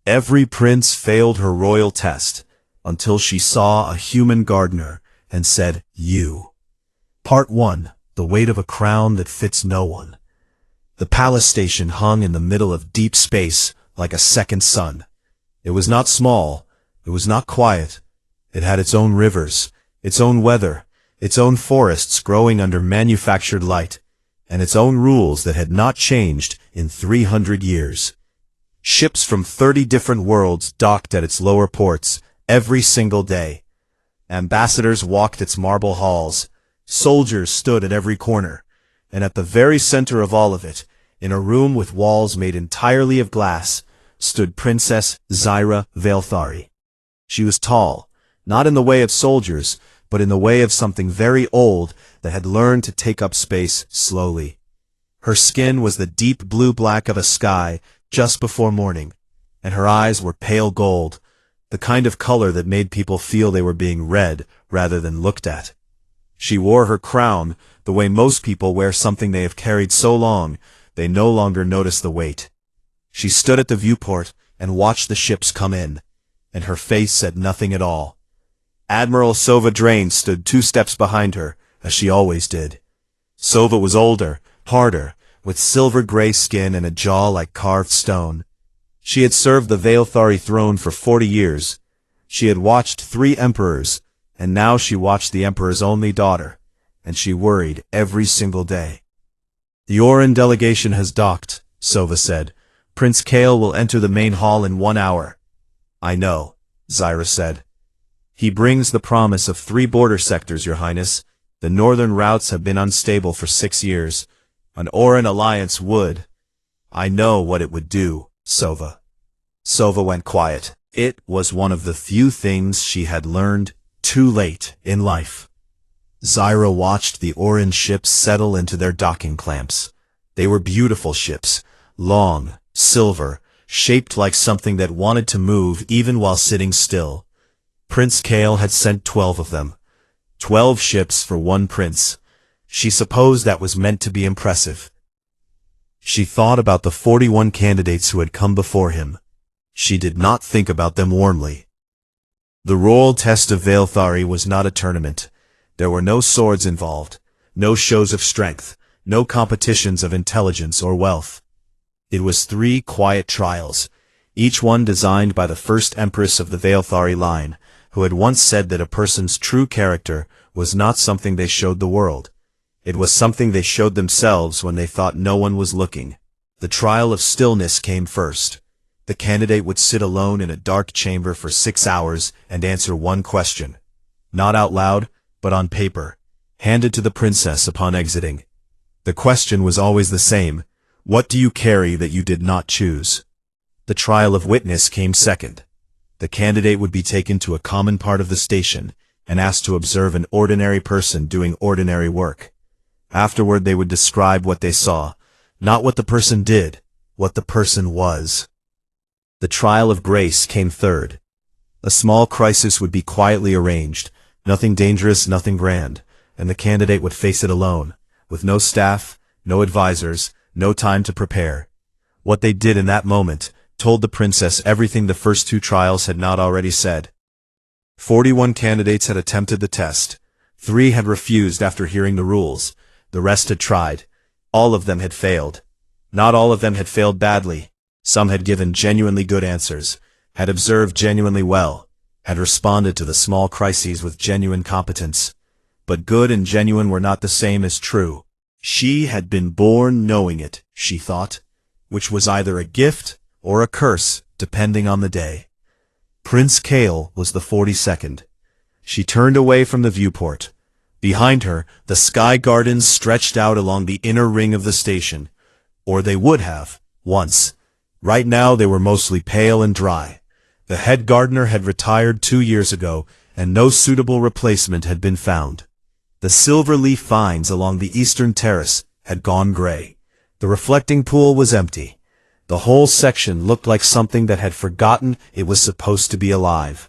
Every prince failed her royal test, until she saw a human gardener and said, "You." Part 1. The weight of a crown that fits no one. The palace station hung in the middle of deep space like a second sun. It was not small, it was not quiet. It had its own rivers, its own weather, its own forests growing under manufactured light, and its own rules that had not changed in 300 years. Ships from 30 different worlds docked at its lower ports every single day. Ambassadors walked its marble halls. Soldiers stood at every corner. And at the very center of all of it, in a room with walls made entirely of glass, stood Princess Zyra Veilthari. She was tall, not in the way of soldiers, but in the way of something very old that had learned to take up space slowly. Her skin was the deep blue-black of a sky just before morning, and her eyes were pale gold, the kind of color that made people feel they were being read rather than looked at. She wore her crown the way most people wear something they have carried so long they no longer notice the weight. She stood at the viewport and watched the ships come in, and her face said nothing at all. Admiral Sova Drain stood 2 steps behind her, as she always did. Sova was older, harder, with silver-gray skin and a jaw like carved stone. She had served the Veilthari throne for 40 years. She had watched 3 emperors, and now she watched the emperor's only daughter, and she worried every single day. "The Oran delegation has docked," Sova said. "Prince Kale will enter the main hall in 1 hour." "I know," Zyra said. "He brings the promise of 3 border sectors, Your Highness. The northern routes have been unstable for 6 years. An Oran alliance would—" "I know what it would do, Sova." Sova went quiet. It was one of the few things she had learned too late in life. Zyra watched the Oran ships settle into their docking clamps. They were beautiful ships, long, silver, shaped like something that wanted to move even while sitting still. Prince Kale had sent 12 of them. 12 ships for 1 prince. She supposed that was meant to be impressive. She thought about the 41 candidates who had come before him. She did not think about them warmly. The royal test of Veilthari was not a tournament. There were no swords involved, no shows of strength, no competitions of intelligence or wealth. It was 3 quiet trials, each one designed by the first empress of the Veilthari line, who had once said that a person's true character was not something they showed the world. It was something they showed themselves when they thought no one was looking. The trial of stillness came first. The candidate would sit alone in a dark chamber for 6 hours and answer 1 question. Not out loud, but on paper, handed to the princess upon exiting. The question was always the same: what do you carry that you did not choose? The trial of witness came second. The candidate would be taken to a common part of the station and asked to observe an ordinary person doing ordinary work. Afterward they would describe what they saw, not what the person did, what the person was. The trial of grace came third. A small crisis would be quietly arranged, nothing dangerous, nothing grand, and the candidate would face it alone, with no staff, no advisors, no time to prepare. What they did in that moment told the princess everything the first 2 trials had not already said. 41 candidates had attempted the test. 3 had refused after hearing the rules. The rest had tried. All of them had failed. Not all of them had failed badly. Some had given genuinely good answers, had observed genuinely well, had responded to the small crises with genuine competence. But good and genuine were not the same as true. She had been born knowing it, she thought, which was either a gift or a curse, depending on the day. Prince Kale was the 42nd. She turned away from the viewport. Behind her, the sky gardens stretched out along the inner ring of the station. Or they would have, once. Right now they were mostly pale and dry. The head gardener had retired 2 years ago, and no suitable replacement had been found. The silver leaf vines along the eastern terrace had gone gray. The reflecting pool was empty. The whole section looked like something that had forgotten it was supposed to be alive.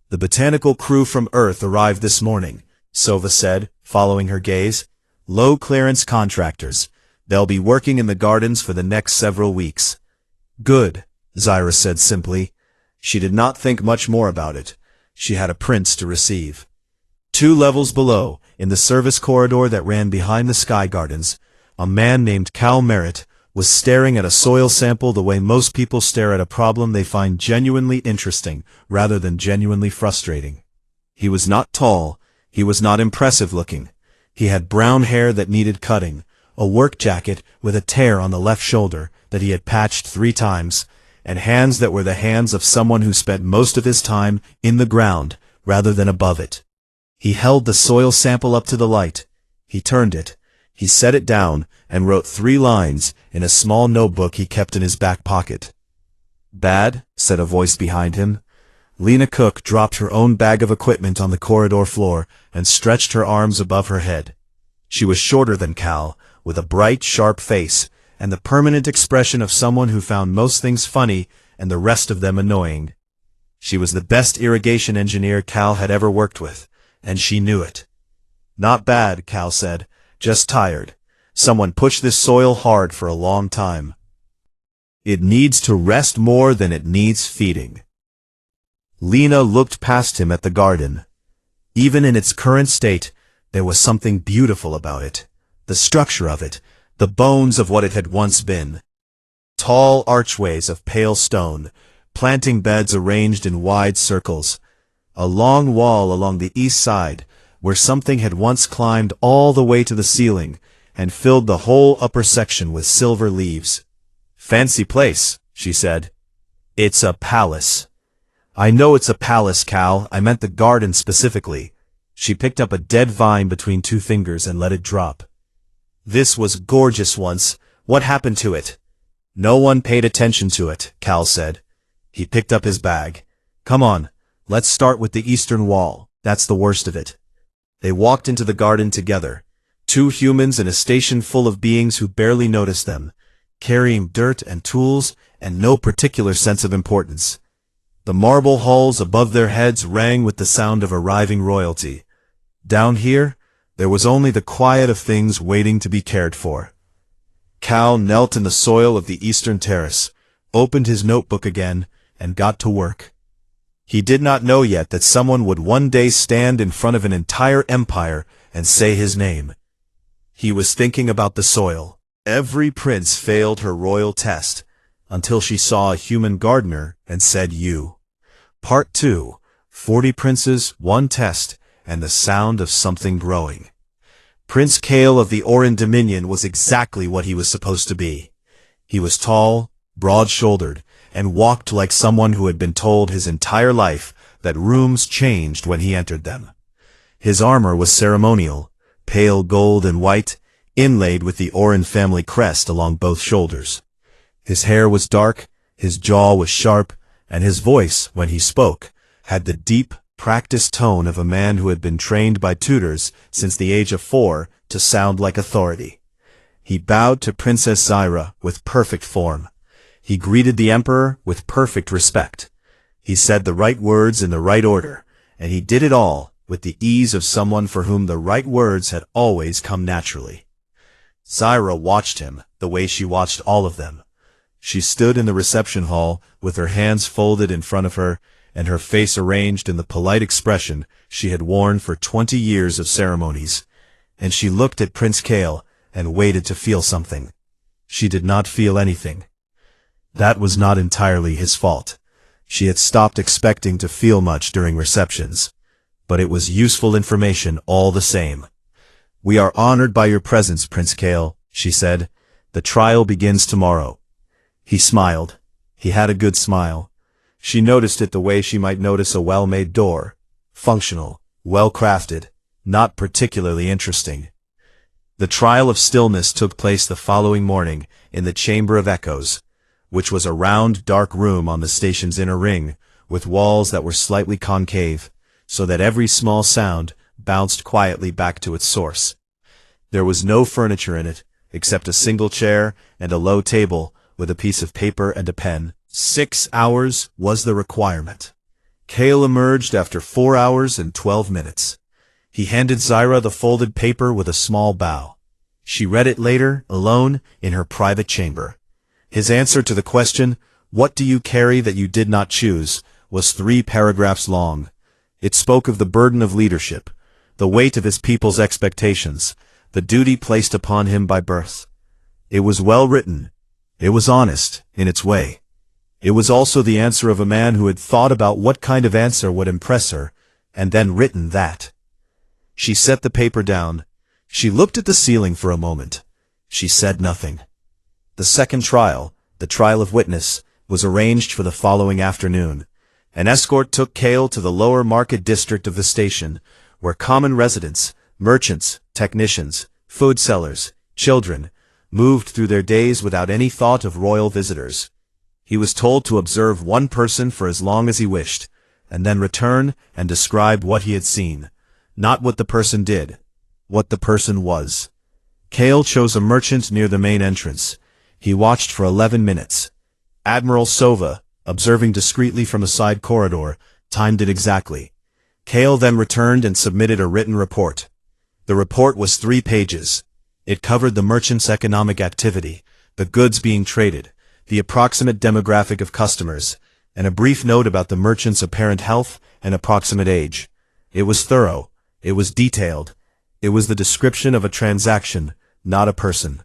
"The botanical crew from Earth arrived this morning," Sova said, following her gaze. "Low-clearance contractors. They'll be working in the gardens for the next several weeks." "Good," Zyra said simply. She did not think much more about it. She had a prince to receive. 2 levels below, in the service corridor that ran behind the Sky Gardens, a man named Cal Merritt was staring at a soil sample the way most people stare at a problem they find genuinely interesting, rather than genuinely frustrating. He was not tall, he was not impressive looking. He had brown hair that needed cutting, a work jacket with a tear on the left shoulder that he had patched 3 times, and hands that were the hands of someone who spent most of his time in the ground rather than above it. He held the soil sample up to the light. He turned it. He set it down and wrote 3 lines in a small notebook he kept in his back pocket. "Bad?" said a voice behind him. Lena Cook dropped her own bag of equipment on the corridor floor and stretched her arms above her head. She was shorter than Cal, with a bright, sharp face, and the permanent expression of someone who found most things funny and the rest of them annoying. She was the best irrigation engineer Cal had ever worked with, and she knew it. "Not bad," Cal said. "Just tired. Someone pushed this soil hard for a long time. It needs to rest more than it needs feeding." Lena looked past him at the garden. Even in its current state, there was something beautiful about it. The structure of it, the bones of what it had once been. Tall archways of pale stone, planting beds arranged in wide circles. A long wall along the east side, where something had once climbed all the way to the ceiling and filled the whole upper section with silver leaves. "Fancy place," she said. "It's a palace." "I know it's a palace, Cal. I meant the garden specifically." She picked up a dead vine between 2 fingers and let it drop. "This was gorgeous once. What happened to it?" "No one paid attention to it," Cal said. He picked up his bag. "Come on, let's start with the eastern wall. That's the worst of it." They walked into the garden together. 2 humans in a station full of beings who barely noticed them, carrying dirt and tools and no particular sense of importance. The marble halls above their heads rang with the sound of arriving royalty. Down here, there was only the quiet of things waiting to be cared for. Cal knelt in the soil of the eastern terrace, opened his notebook again, and got to work. He did not know yet that someone would one day stand in front of an entire empire and say his name. He was thinking about the soil. Every prince failed her royal test, until she saw a human gardener and said "you." Part 2, 40 Princes, 1 Test, and the Sound of Something Growing. Prince Kale of the Orin Dominion was exactly what he was supposed to be. He was tall, broad-shouldered, and walked like someone who had been told his entire life that rooms changed when he entered them. His armor was ceremonial, pale gold and white, inlaid with the Orin family crest along both shoulders. His hair was dark, his jaw was sharp, and his voice, when he spoke, had the deep, practiced tone of a man who had been trained by tutors since the age of 4 to sound like authority. He bowed to Princess Zyra with perfect form. He greeted the Emperor with perfect respect. He said the right words in the right order, and he did it all with the ease of someone for whom the right words had always come naturally. Zyra watched him the way she watched all of them. She stood in the reception hall with her hands folded in front of her and her face arranged in the polite expression she had worn for 20 years of ceremonies, and she looked at Prince Kale and waited to feel something. She did not feel anything. That was not entirely his fault. She had stopped expecting to feel much during receptions, but it was useful information all the same. "We are honored by your presence, Prince Kale," she said. "The trial begins tomorrow." He smiled. He had a good smile. She noticed it the way she might notice a well-made door. Functional, well-crafted, not particularly interesting. The trial of stillness took place the following morning in the Chamber of Echoes, which was a round, dark room on the station's inner ring, with walls that were slightly concave, so that every small sound bounced quietly back to its source. There was no furniture in it, except a single chair and a low table with a piece of paper and a pen. 6 hours was the requirement. Kale emerged after 4 hours and 12 minutes. He handed Zyra the folded paper with a small bow. She read it later, alone, in her private chamber. His answer to the question, "What do you carry that you did not choose?" was 3 paragraphs long. It spoke of the burden of leadership, the weight of his people's expectations, the duty placed upon him by birth. It was well written. It was honest, in its way. It was also the answer of a man who had thought about what kind of answer would impress her, and then written that. She set the paper down. She looked at the ceiling for a moment. She said nothing. The second trial, the trial of witness, was arranged for the following afternoon. An escort took Cale to the lower market district of the station, where common residents, merchants, technicians, food sellers, children, moved through their days without any thought of royal visitors. He was told to observe one person for as long as he wished, and then return and describe what he had seen. Not what the person did, what the person was. Cale chose a merchant near the main entrance. He watched for 11 minutes. Admiral Sova, observing discreetly from a side corridor, timed it exactly. Cale then returned and submitted a written report. The report was 3 pages. It covered the merchant's economic activity, the goods being traded, the approximate demographic of customers, and a brief note about the merchant's apparent health and approximate age. It was thorough. It was detailed. It was the description of a transaction, not a person.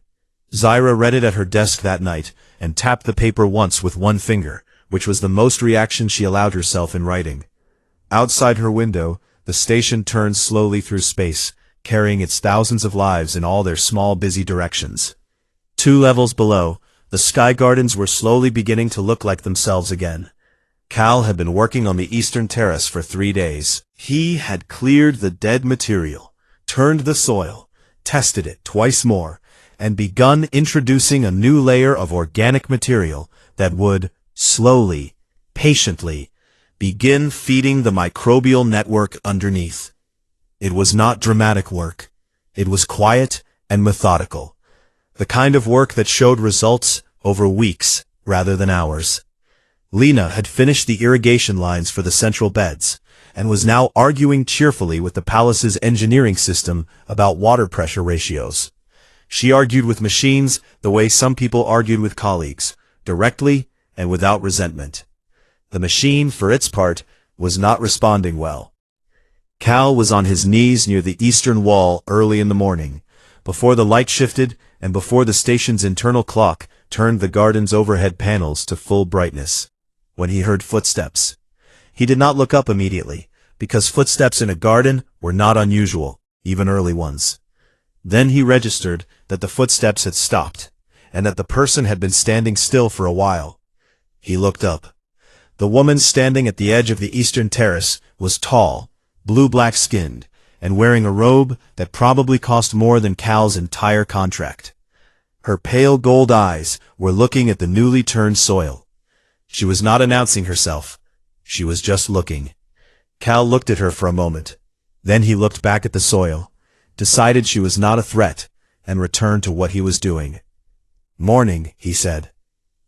Zyra read it at her desk that night, and tapped the paper once with one finger, which was the most reaction she allowed herself in writing. Outside her window, the station turned slowly through space, carrying its thousands of lives in all their small busy directions. 2 levels below, the sky gardens were slowly beginning to look like themselves again. Cal had been working on the eastern terrace for 3 days. He had cleared the dead material, turned the soil, tested it twice more, and begun introducing a new layer of organic material that would, slowly, patiently, begin feeding the microbial network underneath. It was not dramatic work. It was quiet and methodical. The kind of work that showed results over weeks rather than hours. Lena had finished the irrigation lines for the central beds, and was now arguing cheerfully with the palace's engineering system about water pressure ratios. She argued with machines the way some people argued with colleagues, directly and without resentment. The machine, for its part, was not responding well. Cal was on his knees near the eastern wall early in the morning, before the light shifted and before the station's internal clock turned the garden's overhead panels to full brightness, when he heard footsteps. He did not look up immediately, because footsteps in a garden were not unusual, even early ones. Then he registered that the footsteps had stopped, and that the person had been standing still for a while. He looked up. The woman standing at the edge of the eastern terrace was tall, blue-black-skinned, and wearing a robe that probably cost more than Cal's entire contract. Her pale gold eyes were looking at the newly turned soil. She was not announcing herself. She was just looking. Cal looked at her for a moment. Then he looked back at the soil, decided she was not a threat, and returned to what he was doing. "Morning," he said.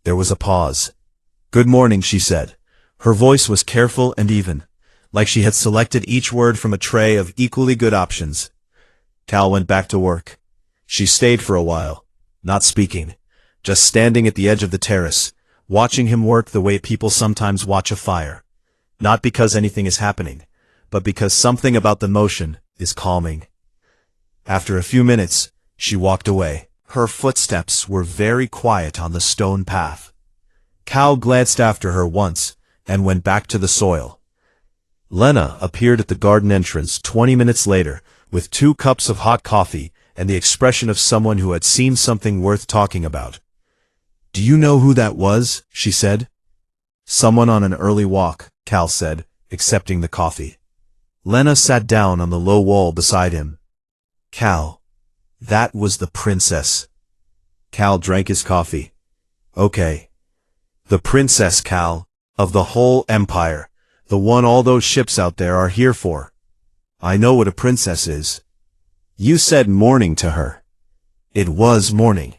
There was a pause. "Good morning," she said. Her voice was careful and even, like she had selected each word from a tray of equally good options. Cal went back to work. She stayed for a while, not speaking, just standing at the edge of the terrace, watching him work the way people sometimes watch a fire. Not because anything is happening, but because something about the motion is calming. After a few minutes, she walked away. Her footsteps were very quiet on the stone path. Cal glanced after her once and went back to the soil. Lena appeared at the garden entrance 20 minutes later with 2 cups of hot coffee and the expression of someone who had seen something worth talking about. "Do you know who that was?" she said. "Someone on an early walk," Cal said, accepting the coffee. Lena sat down on the low wall beside him. "Cal, that was the princess." Cal drank his coffee. "Okay. The princess, Cal, of the whole empire, the one all those ships out there are here for. I know what a princess is." "You said morning to her." "It was morning."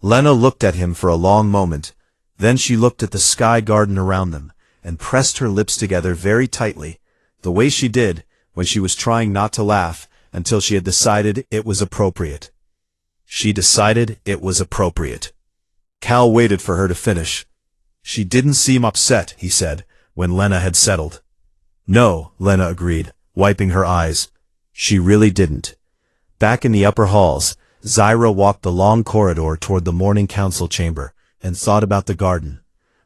Lena looked at him for a long moment. Then she looked at the sky garden around them, and pressed her lips together very tightly, the way she did when she was trying not to laugh until she had decided it was appropriate. She decided it was appropriate. Cal waited for her to finish. She didn't seem upset, he said, when Lena had settled. No, Lena agreed, wiping her eyes. She really didn't. Back in the upper halls, Zyra walked the long corridor toward the morning council chamber and thought about the garden,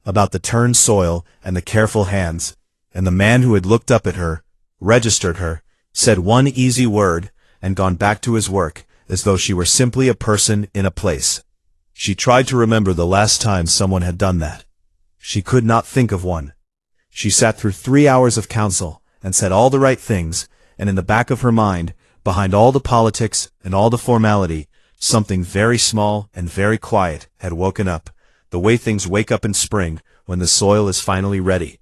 about the turned soil and the careful hands, and the man who had looked up at her, registered her, said one easy word, and gone back to his work, as though she were simply a person in a place. She tried to remember the last time someone had done that. She could not think of one. She sat through 3 hours of council, and said all the right things, and in the back of her mind, behind all the politics and all the formality, something very small and very quiet had woken up, the way things wake up in spring when the soil is finally ready.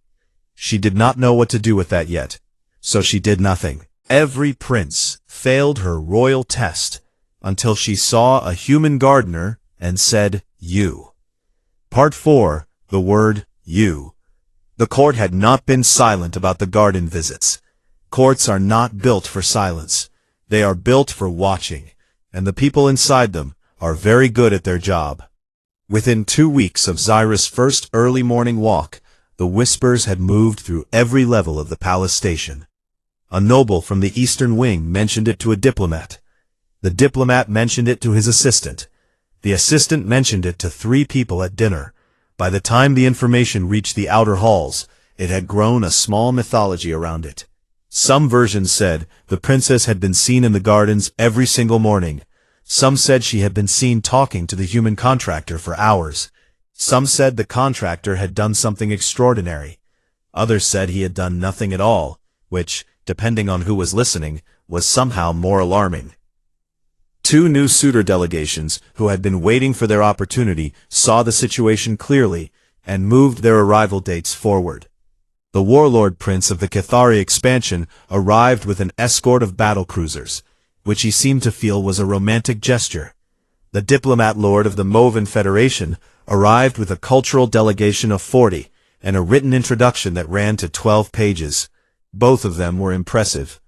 She did not know what to do with that yet, so she did nothing. Every prince failed her royal test until she saw a human gardener and said, "You." Part 4, the word "you." The court had not been silent about the garden visits. Courts are not built for silence. They are built for watching, and the people inside them are very good at their job. Within 2 weeks of Zyra's first early morning walk, the whispers had moved through every level of the palace station. A noble from the eastern wing mentioned it to a diplomat. The diplomat mentioned it to his assistant. The assistant mentioned it to 3 people at dinner. By the time the information reached the outer halls, it had grown a small mythology around it. Some versions said the princess had been seen in the gardens every single morning. Some said she had been seen talking to the human contractor for hours. Some said the contractor had done something extraordinary. Others said he had done nothing at all, which, depending on who was listening, was somehow more alarming. 2 new suitor delegations, who had been waiting for their opportunity, saw the situation clearly and moved their arrival dates forward. The warlord prince of the Cathari expansion arrived with an escort of battlecruisers, which he seemed to feel was a romantic gesture. The diplomat lord of the Movan Federation arrived with a cultural delegation of 40 and a written introduction that ran to 12 pages. Both of them were impressive.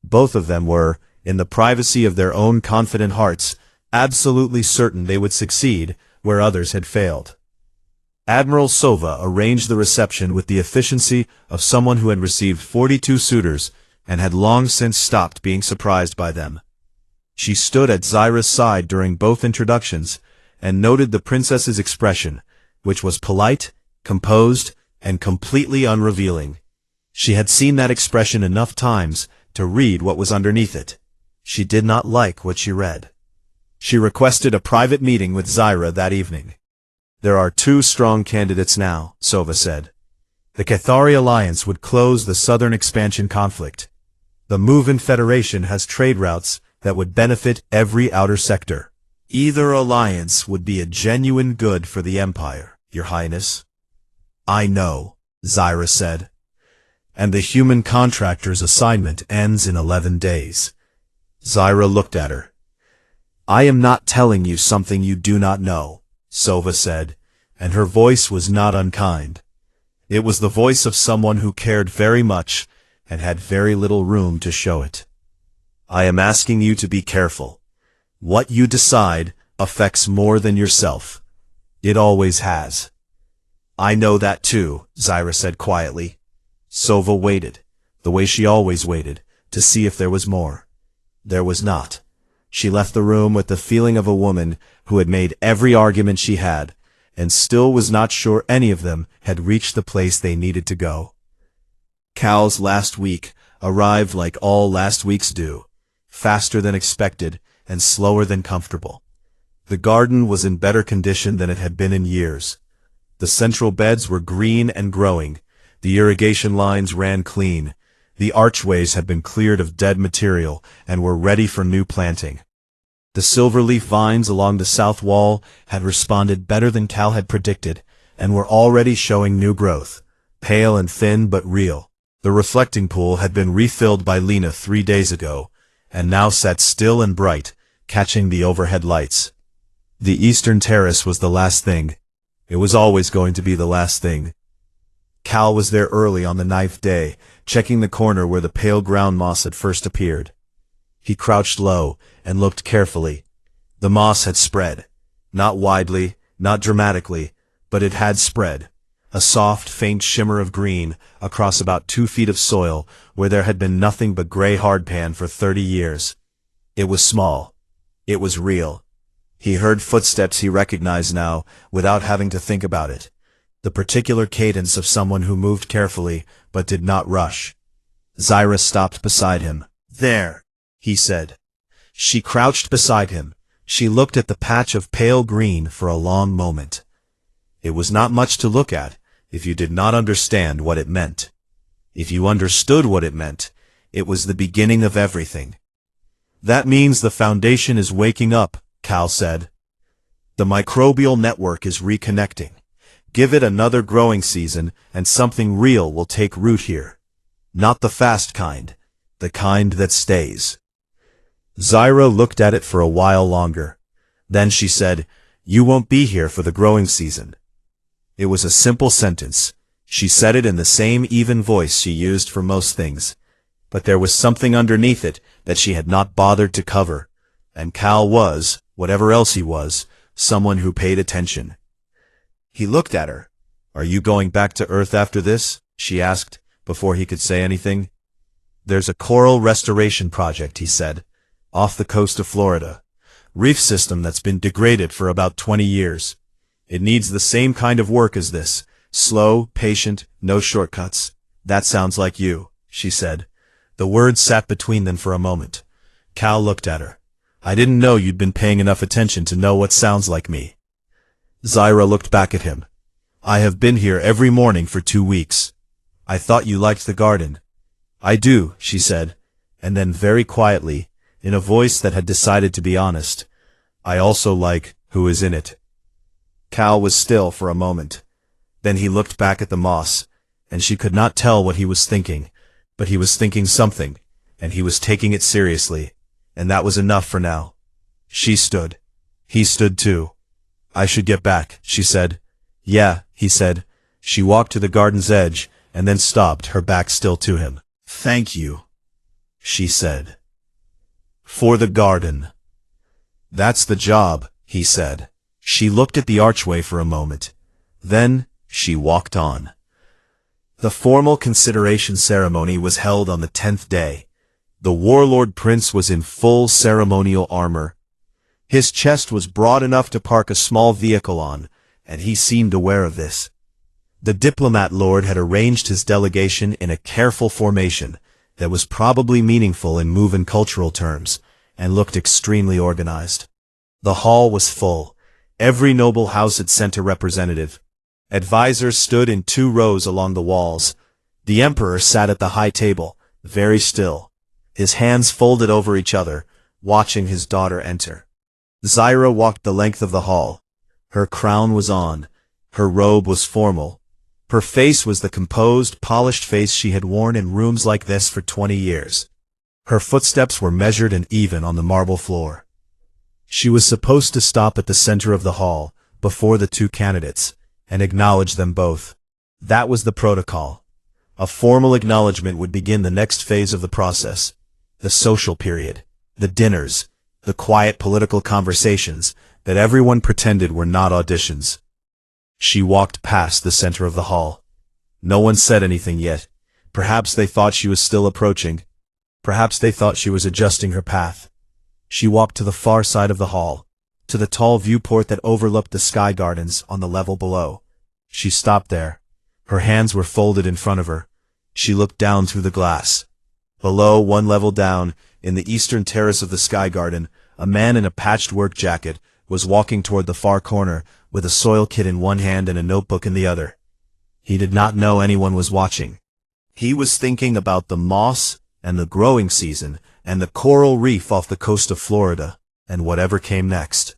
Both of them were, in the privacy of their own confident hearts, absolutely certain they would succeed where others had failed. Admiral Sova arranged the reception with the efficiency of someone who had received 42 suitors and had long since stopped being surprised by them. She stood at Zyra's side during both introductions and noted the princess's expression, which was polite, composed, and completely unrevealing. She had seen that expression enough times to read what was underneath it. She did not like what she read. She requested a private meeting with Zyra that evening. "There are 2 strong candidates now," Sova said. The Cathari alliance would close the southern expansion conflict. The Movan Federation has trade routes that would benefit every outer sector. Either alliance would be a genuine good for the Empire, Your Highness. "I know," Zyra said. "And the human contractor's assignment ends in 11 days. Zyra looked at her. "I am not telling you something you do not know," Sova said, and her voice was not unkind. It was the voice of someone who cared very much and had very little room to show it. "I am asking you to be careful. What you decide affects more than yourself. It always has." "I know that too," Zyra said quietly. Sova waited, the way she always waited, to see if there was more. There was not. She left the room with the feeling of a woman who had made every argument she had, and still was not sure any of them had reached the place they needed to go. Cal's last week arrived like all last weeks do, faster than expected and slower than comfortable. The garden was in better condition than it had been in years. The central beds were green and growing, the irrigation lines ran clean, the archways had been cleared of dead material and were ready for new planting. The silverleaf vines along the south wall had responded better than Cal had predicted, and were already showing new growth, pale and thin but real. The reflecting pool had been refilled by Lena 3 days ago, and now sat still and bright, catching the overhead lights. The eastern terrace was the last thing. It was always going to be the last thing. Cal was there early on the 9th day, checking the corner where the pale ground moss had first appeared. He crouched low and looked carefully. The moss had spread. Not widely, not dramatically, but it had spread. a soft, faint shimmer of green across about 2 feet of soil where there had been nothing but gray hardpan for 30 years. It was small. It was real. He heard footsteps he recognized now without having to think about it. The particular cadence of someone who moved carefully but did not rush. Zyra stopped beside him. "There," he said. She crouched beside him. She looked at the patch of pale green for a long moment. It was not much to look at if you did not understand what it meant. If you understood what it meant, it was the beginning of everything. "That means the Foundation is waking up," Cal said. "The microbial network is reconnecting. Give it another growing season and something real will take root here. Not the fast kind, the kind that stays." Zyra looked at it for a while longer. Then she said, "You won't be here for the growing season." It was a simple sentence. She said it in the same even voice she used for most things. But there was something underneath it that she had not bothered to cover. And Cal was, whatever else he was, someone who paid attention. He looked at her. "Are you going back to Earth after this?" she asked, before he could say anything. "There's a coral restoration project," he said, "off the coast of Florida. Reef system that's been degraded for about 20 years. It needs the same kind of work as this. Slow, patient, no shortcuts." "That sounds like you," she said. The words sat between them for a moment. Cal looked at her. "I didn't know you'd been paying enough attention to know what sounds like me." Zyra looked back at him. "I have been here every morning for 2 weeks. I thought you liked the garden." "I do," she said, and then very quietly, in a voice that had decided to be honest, "I also like who is in it." Cal was still for a moment. Then he looked back at the moss, and she could not tell what he was thinking, but he was thinking something, and he was taking it seriously, and that was enough for now. She stood. He stood too. "I should get back," she said. "Yeah," he said. She walked to the garden's edge, and then stopped, her back still to him. "Thank you," she said. "For the garden." "That's the job," he said. She looked at the archway for a moment. Then she walked on. The formal consideration ceremony was held on the 10th day. The warlord prince was in full ceremonial armor. His chest was broad enough to park a small vehicle on, and he seemed aware of this. The diplomat lord had arranged his delegation in a careful formation that was probably meaningful in move and cultural terms, and looked extremely organized. The hall was full. Every noble house had sent a representative. Advisors stood in 2 rows along the walls. The emperor sat at the high table, very still, his hands folded over each other, watching his daughter enter. Zyra walked the length of the hall. Her crown was on. Her robe was formal. Her face was the composed, polished face she had worn in rooms like this for 20 years. Her footsteps were measured and even on the marble floor. She was supposed to stop at the center of the hall, before the 2 candidates, and acknowledge them both. That was the protocol. A formal acknowledgement would begin the next phase of the process. The social period. The dinners. The quiet political conversations that everyone pretended were not auditions. She walked past the center of the hall. No one said anything yet. Perhaps they thought she was still approaching. Perhaps they thought she was adjusting her path. She walked to the far side of the hall, to the tall viewport that overlooked the sky gardens on the level below. She stopped there. Her hands were folded in front of her. She looked down through the glass. Below, 1 level down, in the eastern terrace of the sky garden, a man in a patched work jacket was walking toward the far corner with a soil kit in one hand and a notebook in the other. He did not know anyone was watching. He was thinking about the moss and the growing season and the coral reef off the coast of Florida and whatever came next.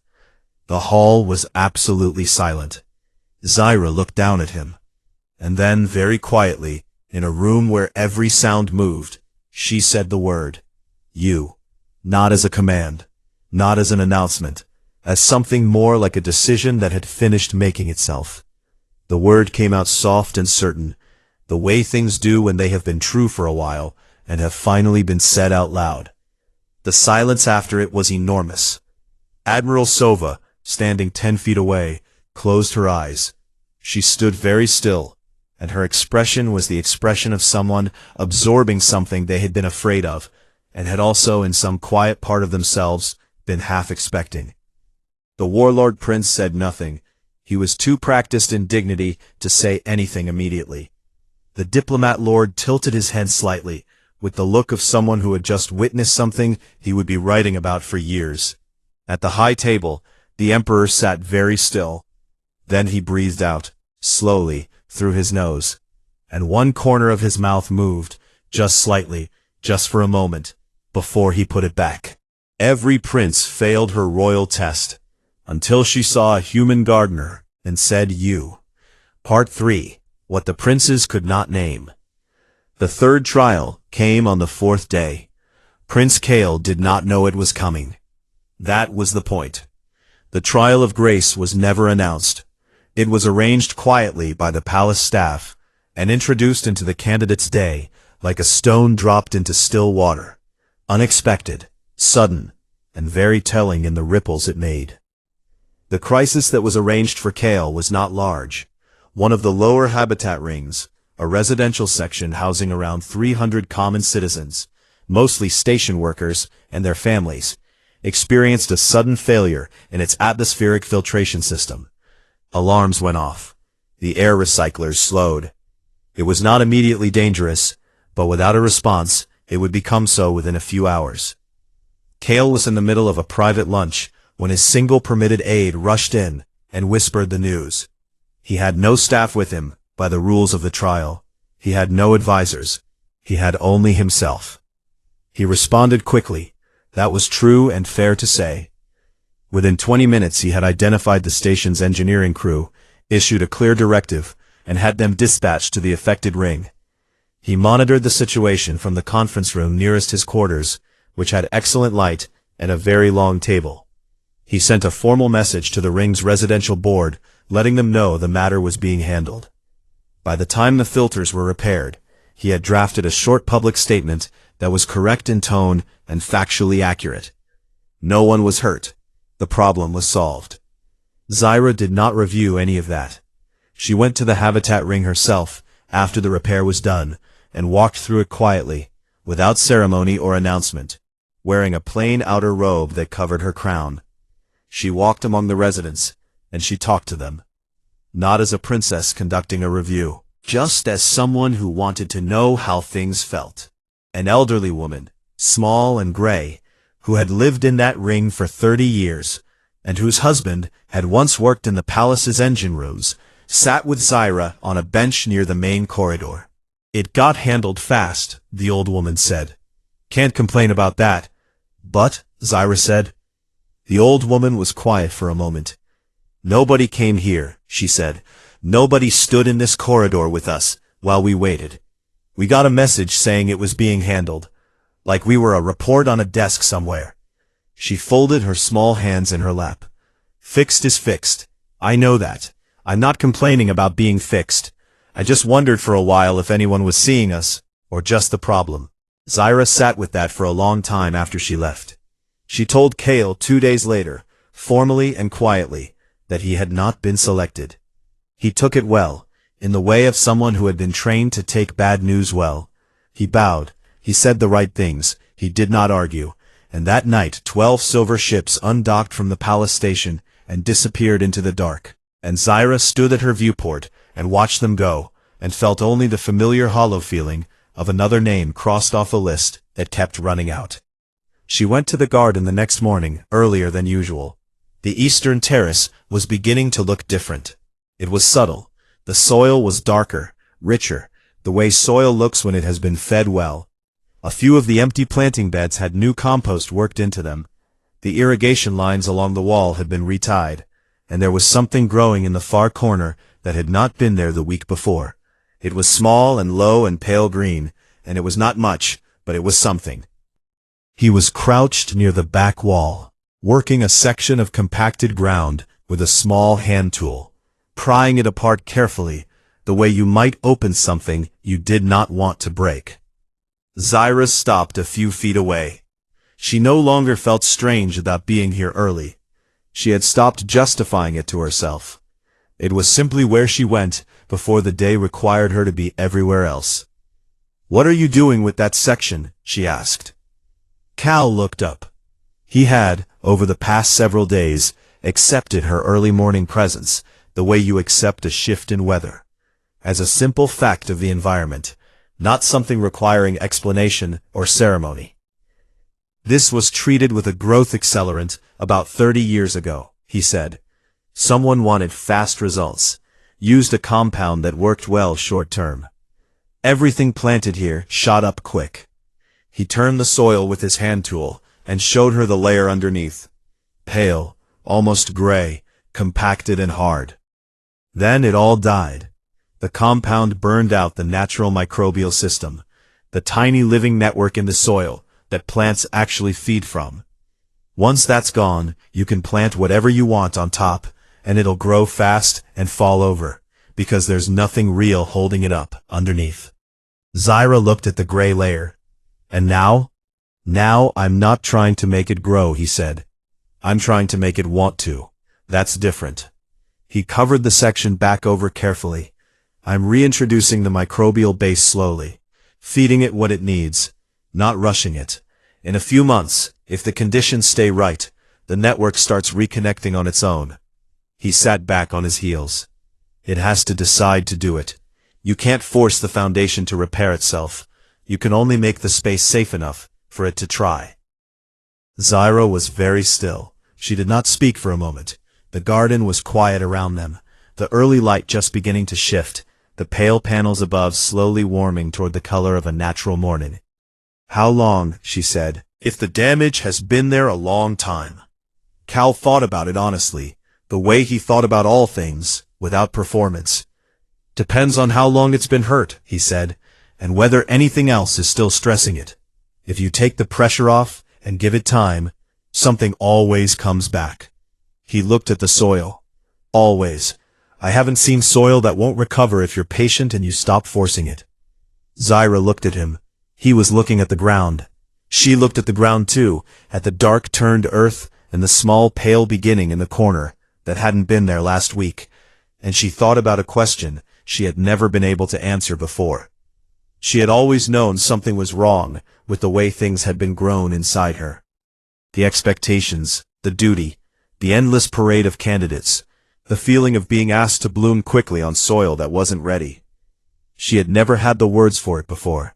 The hall was absolutely silent. Zyra looked down at him. And then, very quietly, in a room where every sound moved, she said the word, "You." Not as a command, not as an announcement, as something more like a decision that had finished making itself. The word came out soft and certain, the way things do when they have been true for a while and have finally been said out loud. The silence after it was enormous. Admiral Sova, standing 10 feet away, closed her eyes. She stood very still, and her expression was the expression of someone absorbing something they had been afraid of, and had also in some quiet part of themselves been half expecting. The warlord prince said nothing. He was too practiced in dignity to say anything immediately. The diplomat lord tilted his head slightly, with the look of someone who had just witnessed something he would be writing about for years. At the high table, the emperor sat very still. Then he breathed out, slowly, through his nose, and one corner of his mouth moved, just slightly, just for a moment, before he put it back. Every prince failed her royal test, until she saw a human gardener, and said you. Part 3. What the princes could not name. The third trial came on the fourth day. Prince Kale did not know it was coming. That was the point. The trial of grace was never announced. It was arranged quietly by the palace staff, and introduced into the candidates' day, like a stone dropped into still water. Unexpected, sudden, and very telling in the ripples it made. The crisis that was arranged for Kale was not large. One of the lower habitat rings, a residential section housing around 300 common citizens, mostly station workers and their families, experienced a sudden failure in its atmospheric filtration system. Alarms went off. The air recyclers slowed. It was not immediately dangerous, but without a response, it would become so within a few hours. Kale was in the middle of a private lunch when his single permitted aide rushed in and whispered the news. He had no staff with him, by the rules of the trial. He had no advisors. He had only himself. He responded quickly. That was true and fair to say. Within 20 minutes he had identified the station's engineering crew, issued a clear directive, and had them dispatched to the affected ring. He monitored the situation from the conference room nearest his quarters, which had excellent light and a very long table. He sent a formal message to the ring's residential board, letting them know the matter was being handled. By the time the filters were repaired, he had drafted a short public statement that was correct in tone and factually accurate. No one was hurt. The problem was solved. Zyra did not review any of that. She went to the habitat ring herself after the repair was done, and walked through it quietly, without ceremony or announcement, wearing a plain outer robe that covered her crown. She walked among the residents, and she talked to them. Not as a princess conducting a review, just as someone who wanted to know how things felt. An elderly woman, small and gray, who had lived in that ring for 30 years, and whose husband had once worked in the palace's engine rooms, sat with Zyra on a bench near the main corridor. It got handled fast, the old woman said. Can't complain about that. But, Zyra said. The old woman was quiet for a moment. Nobody came here, she said. Nobody stood in this corridor with us while we waited. We got a message saying it was being handled, like we were a report on a desk somewhere. She folded her small hands in her lap. Fixed is fixed. I know that. I'm not complaining about being fixed. I just wondered for a while if anyone was seeing us, or just the problem. Zyra sat with that for a long time after she left. She told Kale 2 days later, formally and quietly, that he had not been selected. He took it well, in the way of someone who had been trained to take bad news well. He bowed, he said the right things, he did not argue, and that night 12 silver ships undocked from the palace station and disappeared into the dark, and Zyra stood at her viewport and watched them go, and felt only the familiar hollow feeling of another name crossed off a list that kept running out. She went to the garden the next morning, earlier than usual. The eastern terrace was beginning to look different. It was subtle. The soil was darker, richer, the way soil looks when it has been fed well. A few of the empty planting beds had new compost worked into them. The irrigation lines along the wall had been retied, and there was something growing in the far corner that had not been there the week before. It was small and low and pale green, and it was not much, but it was something. He was crouched near the back wall, working a section of compacted ground with a small hand tool, prying it apart carefully, the way you might open something you did not want to break. Zyra stopped a few feet away. She no longer felt strange about being here early. She had stopped justifying it to herself. It was simply where she went before the day required her to be everywhere else. "What are you doing with that section?" she asked. Cal looked up. He had, over the past several days, accepted her early morning presence, the way you accept a shift in weather, as a simple fact of the environment, not something requiring explanation or ceremony. "This was treated with a growth accelerant about 30 years ago," he said. "Someone wanted fast results, used a compound that worked well short-term. Everything planted here shot up quick." He turned the soil with his hand tool and showed her the layer underneath. Pale, almost gray, compacted and hard. Then it all died. The compound burned out the natural microbial system, the tiny living network in the soil that plants actually feed from. Once that's gone, you can plant whatever you want on top, and it'll grow fast and fall over, because there's nothing real holding it up underneath. Zyra looked at the gray layer. "And now? Now I'm not trying to make it grow," he said. "I'm trying to make it want to. That's different." He covered the section back over carefully. "I'm reintroducing the microbial base slowly, feeding it what it needs, not rushing it. In a few months, if the conditions stay right, the network starts reconnecting on its own." He sat back on his heels. "It has to decide to do it. You can't force the foundation to repair itself. You can only make the space safe enough for it to try." Zyra was very still. She did not speak for a moment. The garden was quiet around them, the early light just beginning to shift, the pale panels above slowly warming toward the color of a natural morning. "How long?" she said. "If the damage has been there a long time." Cal thought about it honestly, the way he thought about all things, without performance. "Depends on how long it's been hurt," he said, "and whether anything else is still stressing it. If you take the pressure off and give it time, something always comes back." He looked at the soil. "Always. I haven't seen soil that won't recover if you're patient and you stop forcing it." Zyra looked at him. He was looking at the ground. She looked at the ground too, at the dark turned earth and the small pale beginning in the corner that hadn't been there last week, and she thought about a question she had never been able to answer before. She had always known something was wrong with the way things had been grown inside her. The expectations, the duty, the endless parade of candidates, the feeling of being asked to bloom quickly on soil that wasn't ready. She had never had the words for it before.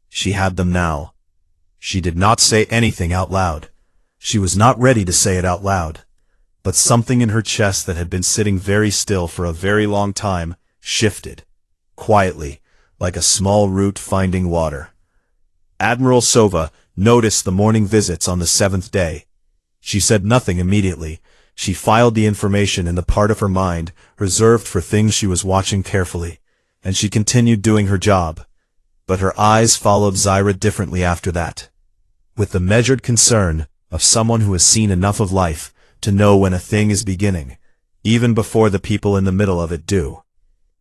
She had them now. She did not say anything out loud. She was not ready to say it out loud. But something in her chest that had been sitting very still for a very long time shifted, quietly, like a small root finding water. Admiral Sova noticed the morning visits on the 7th day. She said nothing immediately. She filed the information in the part of her mind reserved for things she was watching carefully, and she continued doing her job. But her eyes followed Zyra differently after that, with the measured concern of someone who has seen enough of life to know when a thing is beginning, even before the people in the middle of it do.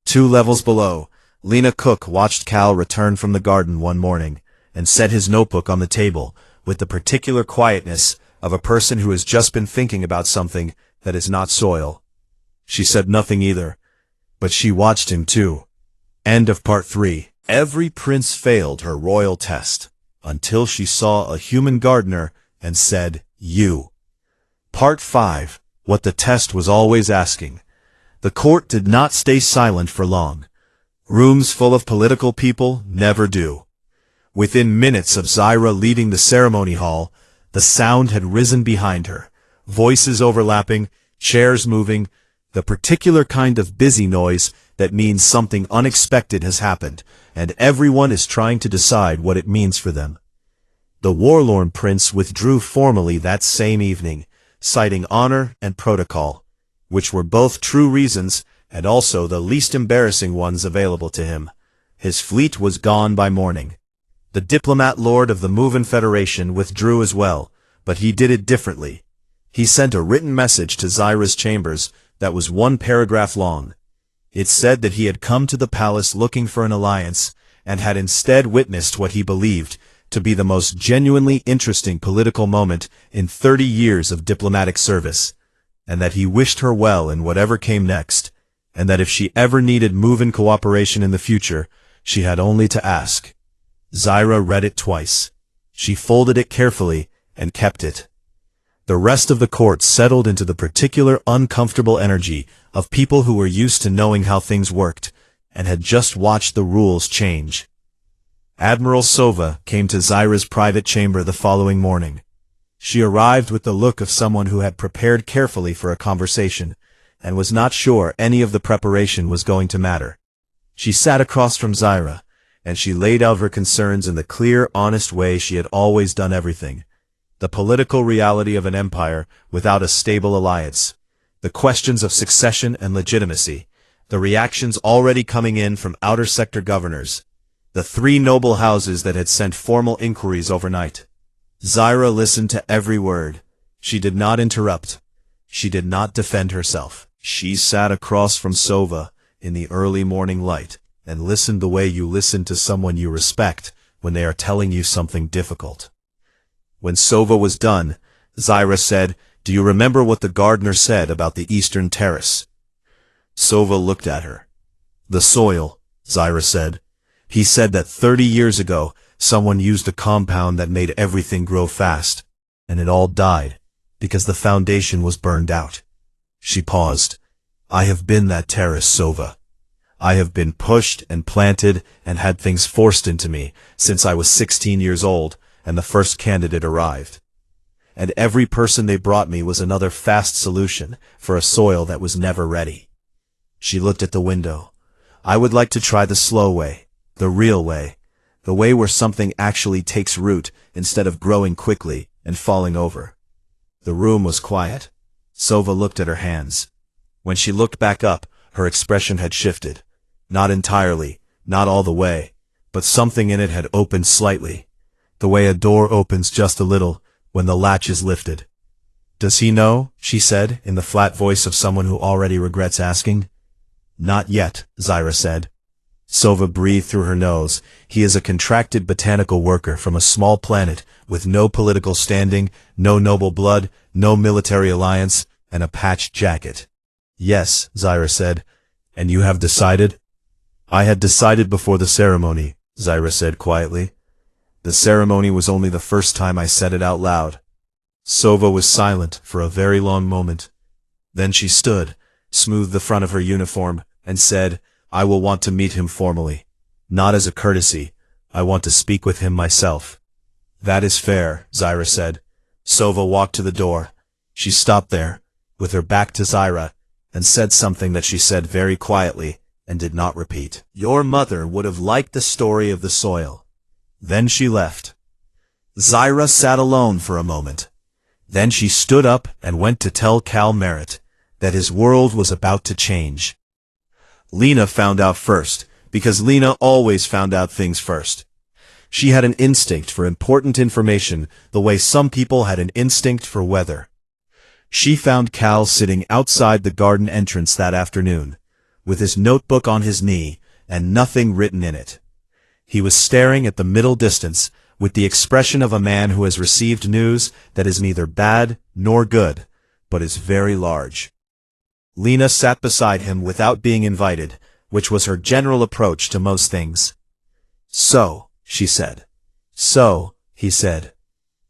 2 levels below, Lena Cook watched Cal return from the garden one morning and set his notebook on the table with the particular quietness of a person who has just been thinking about something that is not soil. She said nothing either, but she watched him too. End of part 3. Every prince failed her royal test until she saw a human gardener and said, "You." Part 5. What the test was always asking. The court did not stay silent for long. Rooms full of political people never do. Within minutes of Zyra leaving the ceremony hall, the sound had risen behind her. Voices overlapping, chairs moving, the particular kind of busy noise that means something unexpected has happened, and everyone is trying to decide what it means for them. The warlord prince withdrew formally that same evening, citing honor and protocol, which were both true reasons and also the least embarrassing ones available to him. His fleet was gone by morning. The diplomat lord of the Movin Federation withdrew as well, but he did it differently. He sent a written message to Zyra's chambers that was 1 paragraph long. It said that he had come to the palace looking for an alliance and had instead witnessed what he believed to be the most genuinely interesting political moment in 30 years of diplomatic service, and that he wished her well in whatever came next, and that if she ever needed move-in cooperation in the future, she had only to ask. Zyra read it twice. She folded it carefully and kept it. The rest of the court settled into the particular uncomfortable energy of people who were used to knowing how things worked and had just watched the rules change. Admiral Sova came to Zyra's private chamber the following morning. She arrived with the look of someone who had prepared carefully for a conversation and was not sure any of the preparation was going to matter. She sat across from Zyra, and she laid out her concerns in the clear, honest way she had always done everything. The political reality of an empire without a stable alliance, the questions of succession and legitimacy, the reactions already coming in from outer sector governors, the 3 noble houses that had sent formal inquiries overnight. Zyra listened to every word. She did not interrupt. She did not defend herself. She sat across from Sova in the early morning light and listened the way you listen to someone you respect when they are telling you something difficult. When Sova was done, Zyra said, "Do you remember what the gardener said about the eastern terrace?" Sova looked at her. "The soil," Zyra said. "He said that 30 years ago, someone used a compound that made everything grow fast, and it all died, because the foundation was burned out." She paused. "I have been that terrace, Sova. I have been pushed and planted and had things forced into me since I was 16 years old and the first candidate arrived. And every person they brought me was another fast solution for a soil that was never ready." She looked at the window. "I would like to try the slow way, the real way, the way where something actually takes root instead of growing quickly and falling over." The room was quiet. Sova looked at her hands. When she looked back up, her expression had shifted. Not entirely, not all the way, but something in it had opened slightly, the way a door opens just a little when the latch is lifted. "Does he know?" she said, in the flat voice of someone who already regrets asking. "Not yet," Zyra said. Sova breathed through her nose. "He is a contracted botanical worker from a small planet with no political standing, no noble blood, no military alliance, and a patched jacket." "Yes," Zyra said. "And you have decided?" "I had decided before the ceremony," Zyra said quietly. "The ceremony was only the first time I said it out loud." Sova was silent for a very long moment. Then she stood, smoothed the front of her uniform, and said, "I will want to meet him formally. Not as a courtesy. I want to speak with him myself." "That is fair," Zyra said. Sova walked to the door. She stopped there, with her back to Zyra, and said something that she said very quietly and did not repeat. "Your mother would have liked the story of the soil." Then she left. Zyra sat alone for a moment. Then she stood up and went to tell Cal Merritt that his world was about to change. Lena found out first, because Lena always found out things first. She had an instinct for important information the way some people had an instinct for weather. She found Cal sitting outside the garden entrance that afternoon, with his notebook on his knee and nothing written in it. He was staring at the middle distance with the expression of a man who has received news that is neither bad nor good, but is very large. Lena sat beside him without being invited, which was her general approach to most things. "So," she said. "So," he said.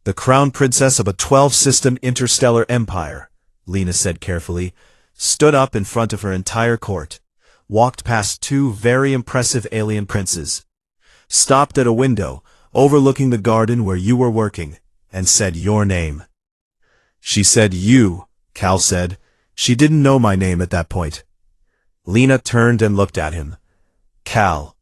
"The crown princess of a 12-system interstellar empire," Lena said carefully, stood up in front of her entire court, walked past 2 very impressive alien princes, stopped at a window overlooking the garden where you were working, and said your name. She said you, Cal said. She didn't know my name at that point. Lena turned and looked at him. "Cal."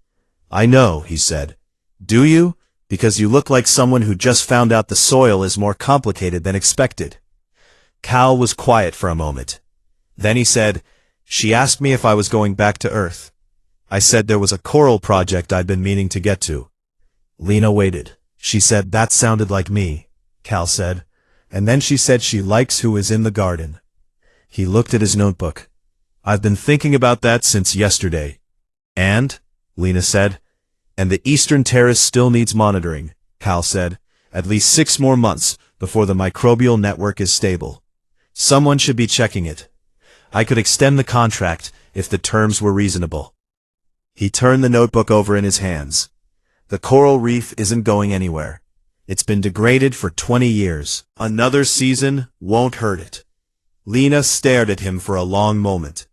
"I know," he said. "Do you? Because you look like someone who just found out the soil is more complicated than expected." Cal was quiet for a moment. Then he said, "She asked me if I was going back to Earth. I said there was a coral project I'd been meaning to get to." Lena waited. She said, "That sounded like me," Cal said. And then she said she likes who is in the garden. He looked at his notebook. "I've been thinking about that since yesterday." "And?" Lena said. "And the Eastern Terrace still needs monitoring," Cal said. "At least 6 more months before the microbial network is stable. Someone should be checking it. I could extend the contract if the terms were reasonable. He turned the notebook over in his hands. The coral reef isn't going anywhere. It's been degraded for 20 years. Another season won't hurt it. Lena stared at him for a long moment.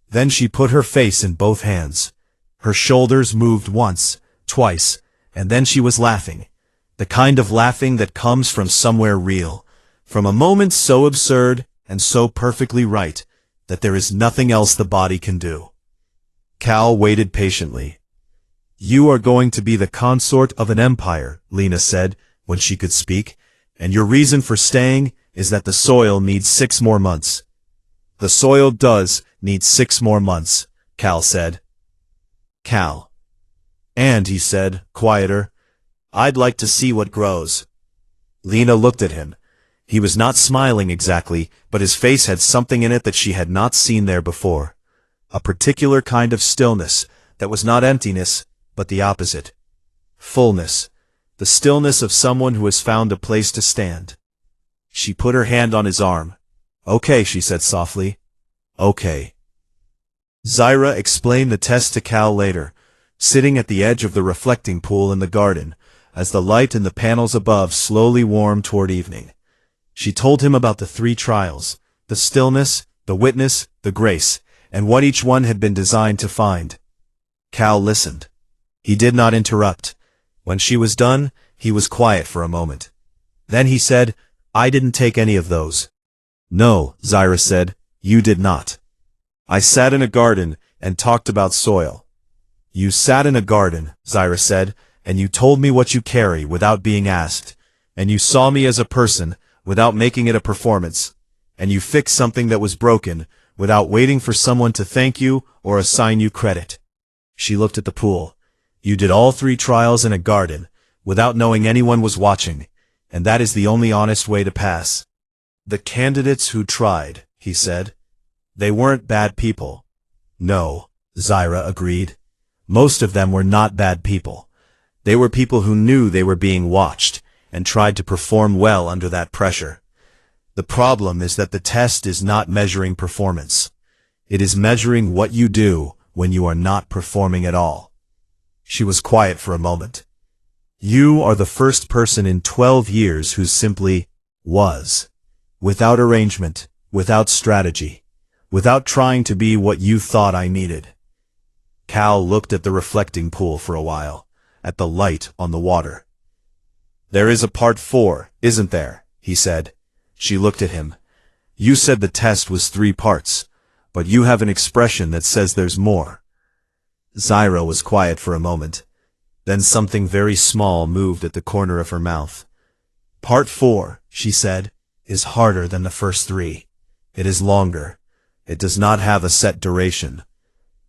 Then she put her face in both hands. Her shoulders moved once, twice, and then she was laughing. The kind of laughing that comes from somewhere real, from a moment so absurd and so perfectly right that there is nothing else the body can do. Cal waited patiently. "You are going to be the consort of an empire," Lena said, when she could speak, "and your reason for staying is that the soil needs 6 more months. The soil does need 6 more months, Cal said. Cal. And, he said, quieter, I'd like to see what grows. Lena looked at him. He was not smiling exactly, but his face had something in it that she had not seen there before. A particular kind of stillness that was not emptiness, but the opposite. Fullness. The stillness of someone who has found a place to stand. She put her hand on his arm. Okay, she said softly. Okay. Zyra explained the test to Cal later, sitting at the edge of the reflecting pool in the garden, as the light in the panels above slowly warmed toward evening. She told him about the 3 trials, the stillness, the witness, the grace, and what each one had been designed to find. Cal listened. He did not interrupt. When she was done, he was quiet for a moment. Then he said, I didn't take any of those. No, Zyra said, you did not. I sat in a garden and talked about soil. You sat in a garden, Zyra said, and you told me what you carry without being asked, and you saw me as a person without making it a performance, and you fixed something that was broken without waiting for someone to thank you or assign you credit. She looked at the pool. You did all 3 trials in a garden, without knowing anyone was watching, and that is the only honest way to pass. The candidates who tried, he said. They weren't bad people. No, Zyra agreed. Most of them were not bad people. They were people who knew they were being watched, and tried to perform well under that pressure. The problem is that the test is not measuring performance. It is measuring what you do when you are not performing at all. She was quiet for a moment. You are the first person in 12 years who simply was. Without arrangement, without strategy, without trying to be what you thought I needed. Cal looked at the reflecting pool for a while, at the light on the water. There is a part 4, isn't there? He said. She looked at him. You said the test was 3 parts, but you have an expression that says there's more. Zyra was quiet for a moment. Then something very small moved at the corner of her mouth. Part 4, she said, is harder than the first 3. It is longer. It does not have a set duration.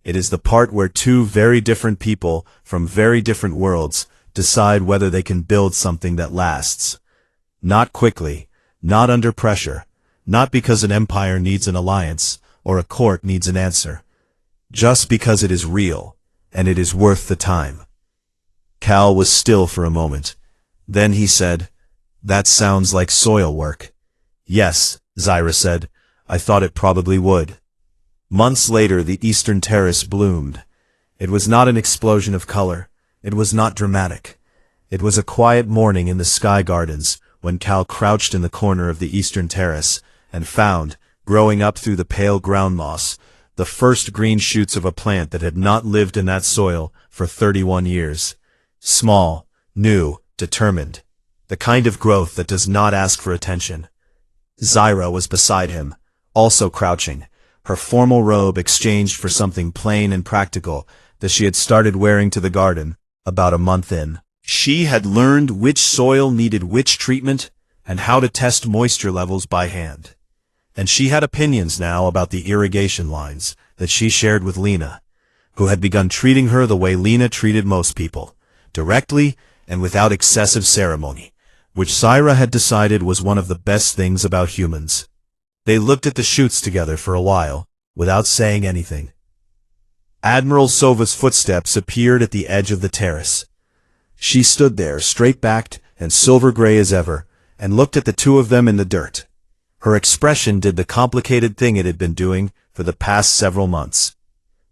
It is the part where 2 very different people from very different worlds decide whether they can build something that lasts. Not quickly, not under pressure, not because an empire needs an alliance or a court needs an answer. Just because it is real, and it is worth the time. Cal was still for a moment. Then he said, That sounds like soil work. Yes, Zyra said. I thought it probably would. Months later, the eastern terrace bloomed. It was not an explosion of color. It was not dramatic. It was a quiet morning in the sky gardens when Cal crouched in the corner of the eastern terrace and found, growing up through the pale ground moss, the first green shoots of a plant that had not lived in that soil for 31 years. Small, new, determined. The kind of growth that does not ask for attention. Zyra was beside him, also crouching, her formal robe exchanged for something plain and practical that she had started wearing to the garden about a month in. She had learned which soil needed which treatment and how to test moisture levels by hand. And she had opinions now about the irrigation lines that she shared with Lena, who had begun treating her the way Lena treated most people, directly and without excessive ceremony, which Zyra had decided was one of the best things about humans. They looked at the shoots together for a while, without saying anything. Admiral Sova's footsteps appeared at the edge of the terrace. She stood there, straight-backed and silver-gray as ever, and looked at the 2 of them in the dirt. Her expression did the complicated thing it had been doing for the past several months.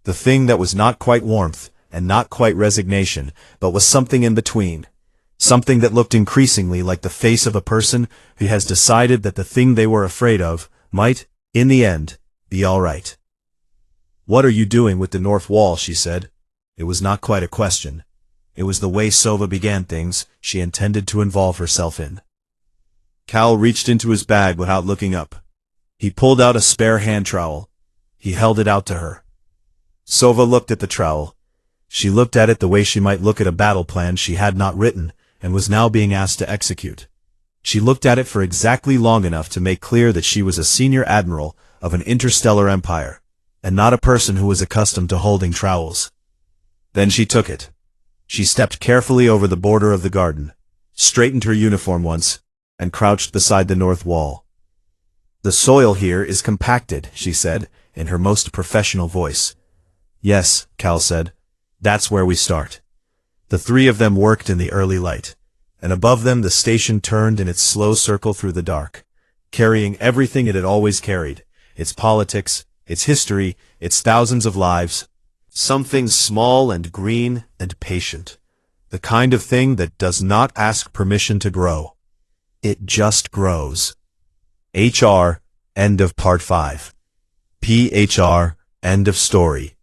The thing that was not quite warmth and not quite resignation, but was something in between. Something that looked increasingly like the face of a person who has decided that the thing they were afraid of might, in the end, be all right. "What are you doing with the North Wall?" she said. It was not quite a question. It was the way Sova began things she intended to involve herself in. Cal reached into his bag without looking up. He pulled out a spare hand trowel. He held it out to her. Sova looked at the trowel. She looked at it the way she might look at a battle plan she had not written and was now being asked to execute. She looked at it for exactly long enough to make clear that she was a senior admiral of an interstellar empire, and not a person who was accustomed to holding trowels. Then she took it. She stepped carefully over the border of the garden, straightened her uniform once, and crouched beside the north wall. "The soil here is compacted," she said, in her most professional voice. "Yes," Cal said. "That's where we start." The three of them worked in the early light, and above them the station turned in its slow circle through the dark, carrying everything it had always carried, its politics, its history, its thousands of lives, something small and green and patient, the kind of thing that does not ask permission to grow. It just grows. HR, end of part 5. PHR, end of story.